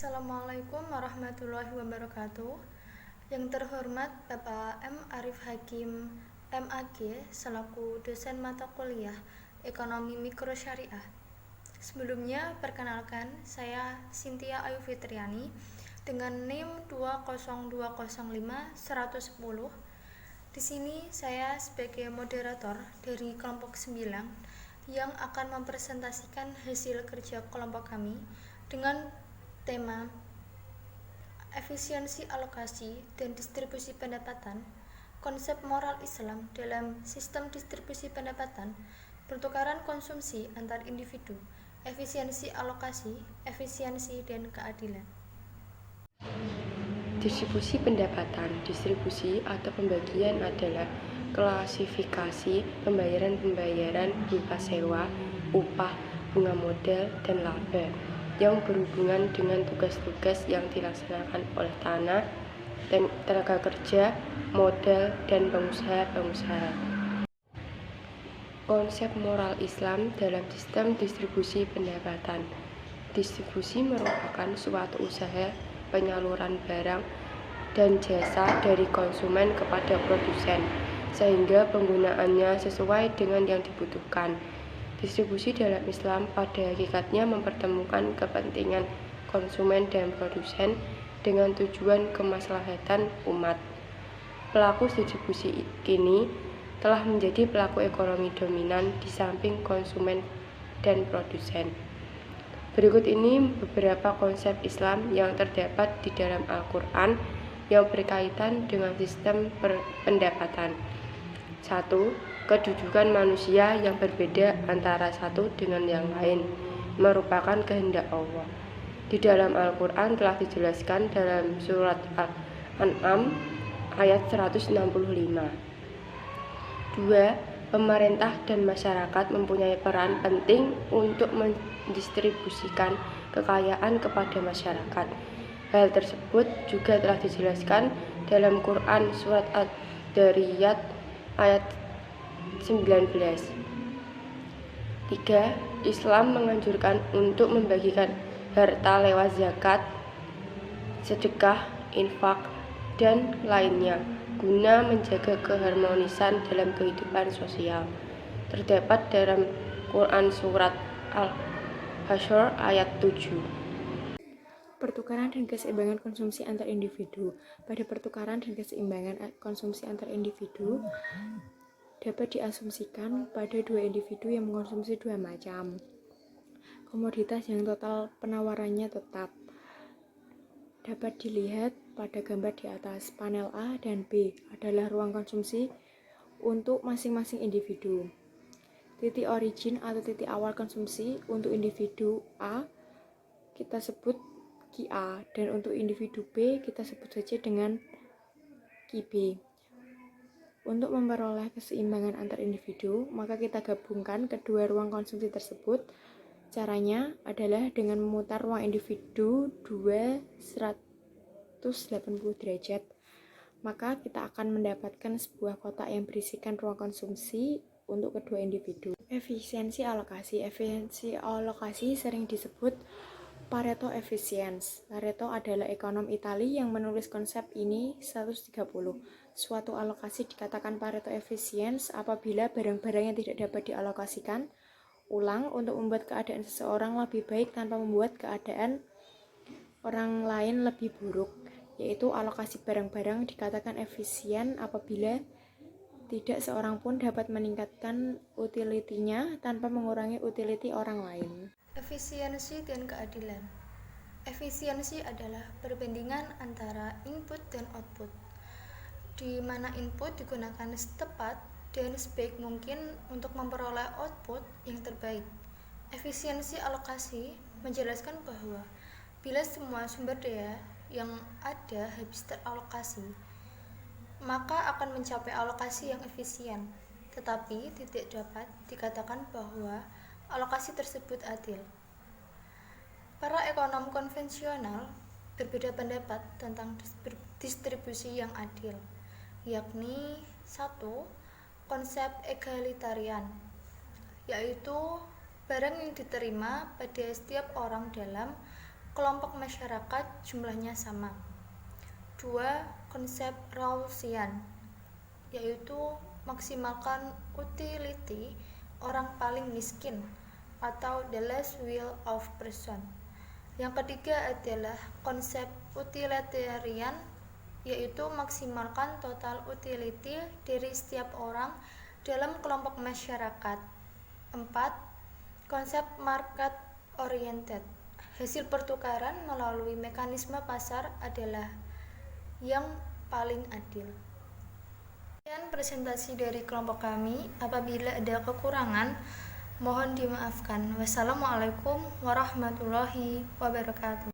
Assalamualaikum warahmatullahi wabarakatuh. Yang terhormat Bapak M. Arif Hakim, MAG, selaku dosen mata kuliah Ekonomi Mikro Syariah. Sebelumnya, perkenalkan, saya Cynthia Ayu Fitriani dengan NIM 20205-110. Di sini saya sebagai moderator dari kelompok 9 yang akan mempresentasikan hasil kerja kelompok kami dengan tema efisiensi alokasi dan distribusi pendapatan, konsep moral Islam dalam sistem distribusi pendapatan, pertukaran konsumsi antar individu, efisiensi alokasi, efisiensi dan keadilan. Distribusi pendapatan. Distribusi atau pembagian adalah klasifikasi pembayaran berupa sewa, upah, bunga modal, dan laba yang berhubungan dengan tugas-tugas yang dilaksanakan oleh tanah, tenaga kerja, modal, dan pengusaha. Konsep moral Islam dalam sistem distribusi pendapatan. Distribusi merupakan suatu usaha penyaluran barang dan jasa dari konsumen kepada produsen, sehingga penggunaannya sesuai dengan yang dibutuhkan. Distribusi dalam Islam pada hakikatnya mempertemukan kepentingan konsumen dan produsen dengan tujuan kemaslahatan umat. Pelaku distribusi kini telah menjadi pelaku ekonomi dominan di samping konsumen dan produsen. Berikut ini beberapa konsep Islam yang terdapat di dalam Al-Quran yang berkaitan dengan sistem pendapatan. 1. Kedudukan manusia yang berbeda antara satu dengan yang lain merupakan kehendak Allah. Di dalam Al-Quran telah dijelaskan dalam surat Al-An'am ayat 165. 2. Pemerintah dan masyarakat mempunyai peran penting untuk mendistribusikan kekayaan kepada masyarakat. Hal tersebut juga telah dijelaskan dalam Quran surat Ad-Dariyat ayat 19. 3. Islam menganjurkan untuk membagikan harta lewat zakat, sedekah, infak, dan lainnya guna menjaga keharmonisan dalam kehidupan sosial. Terdapat dalam Quran surat Al-Hasyr ayat 7. Pertukaran dan keseimbangan konsumsi antar individu. Pada pertukaran dan keseimbangan konsumsi antar individu dapat diasumsikan pada dua individu yang mengkonsumsi dua macam komoditas yang total penawarannya tetap. Dapat dilihat pada gambar di atas. Panel A dan B adalah ruang konsumsi untuk masing-masing individu. Titik origin atau titik awal konsumsi untuk individu A kita sebut QA, dan untuk individu B kita sebut saja dengan QB. Untuk memperoleh keseimbangan antar individu, maka kita gabungkan kedua ruang konsumsi tersebut. Caranya adalah dengan memutar ruang individu 180 derajat. Maka kita akan mendapatkan sebuah kotak yang berisikan ruang konsumsi untuk kedua individu. Efisiensi alokasi. Efisiensi alokasi sering disebut Pareto Efficiency. Pareto adalah ekonom Italia yang menulis konsep ini 130. Suatu alokasi dikatakan Pareto Efficiency apabila barang-barang yang tidak dapat dialokasikan ulang untuk membuat keadaan seseorang lebih baik tanpa membuat keadaan orang lain lebih buruk, yaitu alokasi barang-barang dikatakan efisien apabila tidak seorang pun dapat meningkatkan utility-nya tanpa mengurangi utility orang lain. Efisiensi dan keadilan. Efisiensi adalah perbandingan antara input dan output, di mana input digunakan setepat dan sebaik mungkin untuk memperoleh output yang terbaik. Efisiensi alokasi menjelaskan bahwa bila semua sumber daya yang ada habis teralokasi, maka akan mencapai alokasi yang efisien, tetapi tidak dapat dikatakan bahwa alokasi tersebut adil. Para ekonom konvensional berbeda pendapat tentang distribusi yang adil, yakni 1. Konsep egalitarian, yaitu barang yang diterima pada setiap orang dalam kelompok masyarakat jumlahnya sama. 2. Konsep Rawlsian, yaitu maksimalkan utility orang paling miskin atau the less will of person. Yang ketiga adalah konsep utilitarian, yaitu maksimalkan total utility dari setiap orang dalam kelompok masyarakat. 4. Konsep market oriented, hasil pertukaran melalui mekanisme pasar adalah yang paling adil. Sekian presentasi dari kelompok kami. Apabila ada kekurangan, mohon dimaafkan. Wassalamualaikum warahmatullahi wabarakatuh.